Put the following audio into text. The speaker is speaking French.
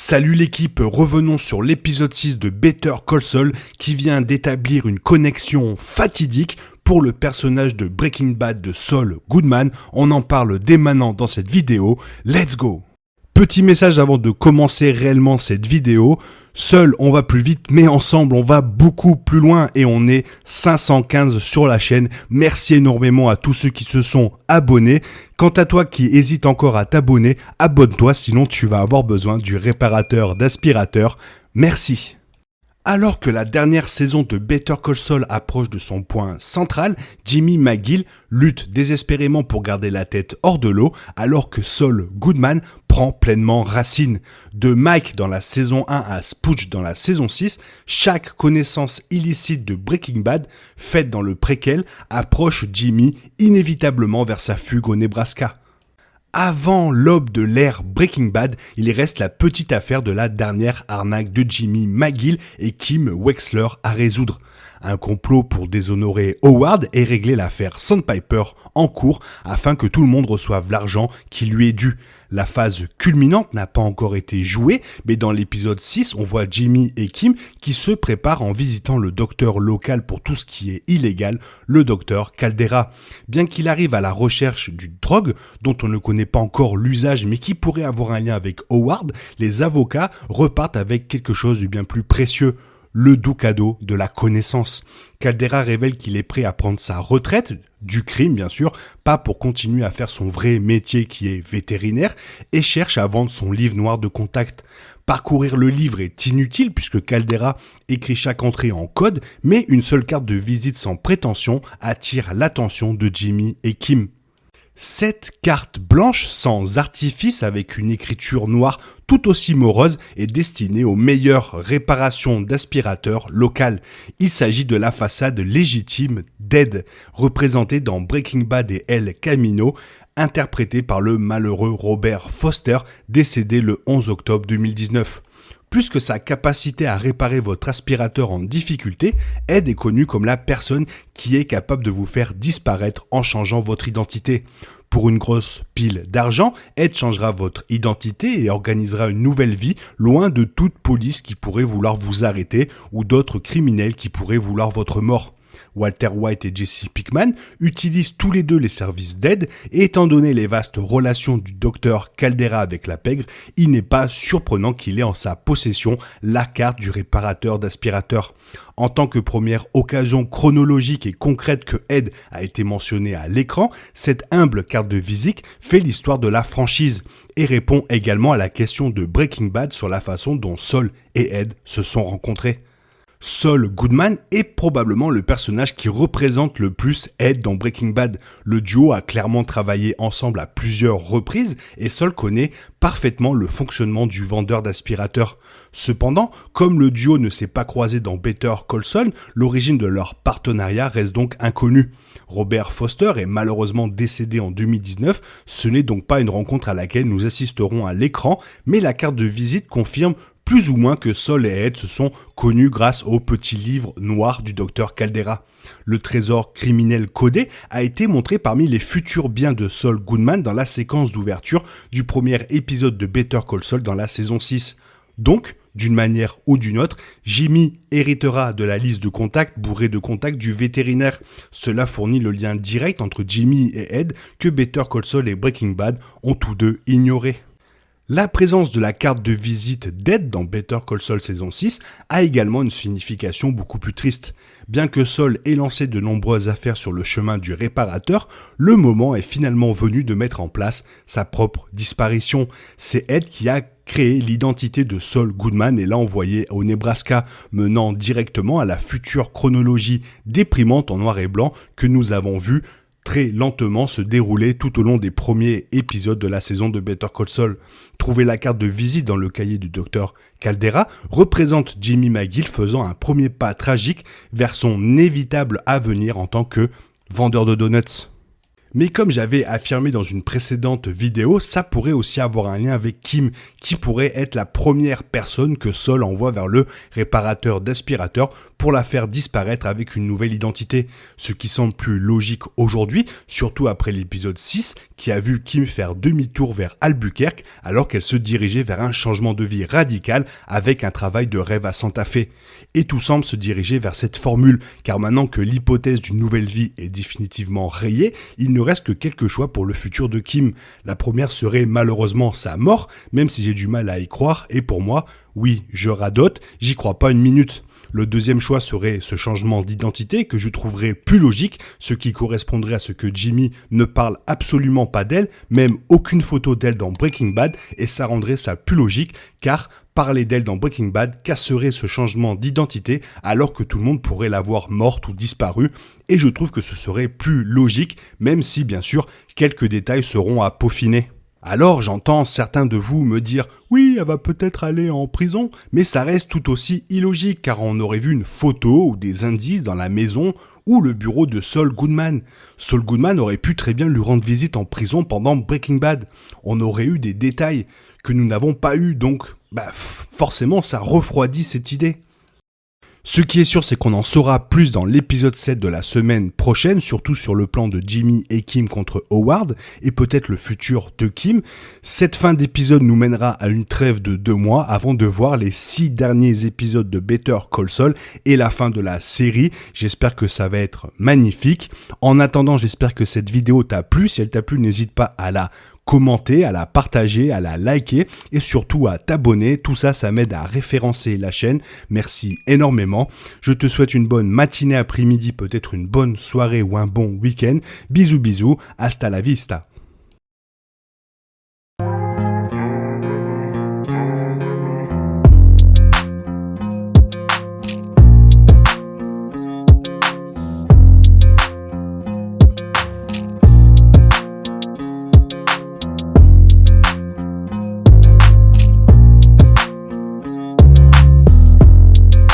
Salut l'équipe, revenons sur l'épisode 6 de Better Call Saul qui vient d'établir une connexion fatidique pour le personnage de Breaking Bad de Saul Goodman. On en parle dès maintenant dans cette vidéo, let's go! Petit message avant de commencer réellement cette vidéo, seul on va plus vite mais ensemble on va beaucoup plus loin et on est 515 sur la chaîne. Merci énormément à tous ceux qui se sont abonnés. Quant à toi qui hésite encore à t'abonner, abonne-toi sinon tu vas avoir besoin du réparateur d'aspirateur. Merci. Alors que la dernière saison de Better Call Saul approche de son point central, Jimmy McGill lutte désespérément pour garder la tête hors de l'eau, alors que Saul Goodman prend pleinement racine. De Mike dans la saison 1 à Spooch dans la saison 6, chaque connaissance illicite de Breaking Bad, faite dans le préquel, approche Jimmy inévitablement vers sa fugue au Nebraska. Avant l'aube de l'ère Breaking Bad, il reste la petite affaire de la dernière arnaque de Jimmy McGill et Kim Wexler à résoudre. Un complot pour déshonorer Howard et régler l'affaire Sandpiper en cours afin que tout le monde reçoive l'argent qui lui est dû. La phase culminante n'a pas encore été jouée, mais dans l'épisode 6, on voit Jimmy et Kim qui se préparent en visitant le docteur local pour tout ce qui est illégal, le docteur Caldera. Bien qu'il arrive à la recherche d'une drogue dont on ne connaît pas encore l'usage mais qui pourrait avoir un lien avec Howard, les avocats repartent avec quelque chose de bien plus précieux. Le doux cadeau de la connaissance. Caldera révèle qu'il est prêt à prendre sa retraite, du crime bien sûr, pas pour continuer à faire son vrai métier qui est vétérinaire, et cherche à vendre son livre noir de contact. Parcourir le livre est inutile puisque Caldera écrit chaque entrée en code, mais une seule carte de visite sans prétention attire l'attention de Jimmy et Kim. Cette carte blanche sans artifice avec une écriture noire tout aussi morose est destinée aux meilleures réparations d'aspirateurs locales. Il s'agit de la façade légitime d'Ed, représentée dans Breaking Bad et El Camino, interprétée par le malheureux Robert Foster, décédé le 11 octobre 2019. Plus que sa capacité à réparer votre aspirateur en difficulté, Ed est connu comme la personne qui est capable de vous faire disparaître en changeant votre identité. Pour une grosse pile d'argent, Ed changera votre identité et organisera une nouvelle vie loin de toute police qui pourrait vouloir vous arrêter ou d'autres criminels qui pourraient vouloir votre mort. Walter White et Jesse Pinkman utilisent tous les deux les services d'Ed et étant donné les vastes relations du docteur Caldera avec la pègre, il n'est pas surprenant qu'il ait en sa possession la carte du réparateur d'aspirateur. En tant que première occasion chronologique et concrète que Ed a été mentionné à l'écran, cette humble carte de visite fait l'histoire de la franchise et répond également à la question de Breaking Bad sur la façon dont Saul et Ed se sont rencontrés. Saul Goodman est probablement le personnage qui représente le plus Ed dans Breaking Bad. Le duo a clairement travaillé ensemble à plusieurs reprises et Saul connaît parfaitement le fonctionnement du vendeur d'aspirateurs. Cependant, comme le duo ne s'est pas croisé dans Better Call Saul, l'origine de leur partenariat reste donc inconnue. Robert Foster est malheureusement décédé en 2019, ce n'est donc pas une rencontre à laquelle nous assisterons à l'écran, mais la carte de visite confirme plus ou moins que Saul et Ed se sont connus grâce au petit livre noir du docteur Caldera. Le trésor criminel codé a été montré parmi les futurs biens de Saul Goodman dans la séquence d'ouverture du premier épisode de Better Call Saul dans la saison 6. Donc, d'une manière ou d'une autre, Jimmy héritera de la liste de contacts bourrée de contacts du vétérinaire. Cela fournit le lien direct entre Jimmy et Ed que Better Call Saul et Breaking Bad ont tous deux ignoré. La présence de la carte de visite d'Ed dans Better Call Saul saison 6 a également une signification beaucoup plus triste. Bien que Saul ait lancé de nombreuses affaires sur le chemin du réparateur, le moment est finalement venu de mettre en place sa propre disparition. C'est Ed qui a créé l'identité de Saul Goodman et l'a envoyé au Nebraska, menant directement à la future chronologie déprimante en noir et blanc que nous avons vue très lentement se dérouler tout au long des premiers épisodes de la saison de Better Call Saul. Trouver la carte de visite dans le cahier du docteur Caldera représente Jimmy McGill faisant un premier pas tragique vers son inévitable avenir en tant que vendeur de donuts. Mais comme j'avais affirmé dans une précédente vidéo, ça pourrait aussi avoir un lien avec Kim, qui pourrait être la première personne que Saul envoie vers le réparateur d'aspirateur pour la faire disparaître avec une nouvelle identité. Ce qui semble plus logique aujourd'hui, surtout après l'épisode 6, qui a vu Kim faire demi-tour vers Albuquerque alors qu'elle se dirigeait vers un changement de vie radical avec un travail de rêve à Santa Fe. Et tout semble se diriger vers cette formule, car maintenant que l'hypothèse d'une nouvelle vie est définitivement rayée, il ne reste que quelques choix pour le futur de Kim. La première serait malheureusement sa mort, même si j'ai du mal à y croire, et pour moi, oui, je radote, j'y crois pas une minute. Le deuxième choix serait ce changement d'identité que je trouverais plus logique, ce qui correspondrait à ce que Jimmy ne parle absolument pas d'elle, même aucune photo d'elle dans Breaking Bad, et ça rendrait ça plus logique, car parler d'elle dans Breaking Bad casserait ce changement d'identité alors que tout le monde pourrait la voir morte ou disparue, et je trouve que ce serait plus logique, même si bien sûr quelques détails seront à peaufiner. Alors j'entends certains de vous me dire « Oui, elle va peut-être aller en prison », mais ça reste tout aussi illogique car on aurait vu une photo ou des indices dans la maison ou le bureau de Saul Goodman. Saul Goodman aurait pu très bien lui rendre visite en prison pendant Breaking Bad. On aurait eu des détails que nous n'avons pas eu, donc forcément ça refroidit cette idée. Ce qui est sûr, c'est qu'on en saura plus dans l'épisode 7 de la semaine prochaine, surtout sur le plan de Jimmy et Kim contre Howard, et peut-être le futur de Kim. Cette fin d'épisode nous mènera à une trêve de 2 mois avant de voir les 6 derniers épisodes de Better Call Saul et la fin de la série. J'espère que ça va être magnifique. En attendant, j'espère que cette vidéo t'a plu. Si elle t'a plu, n'hésite pas à la commenter, à la partager, à la liker et surtout à t'abonner. Tout ça, ça m'aide à référencer la chaîne. Merci énormément. Je te souhaite une bonne matinée, après-midi, peut-être une bonne soirée ou un bon week-end. Bisous, bisous. Hasta la vista.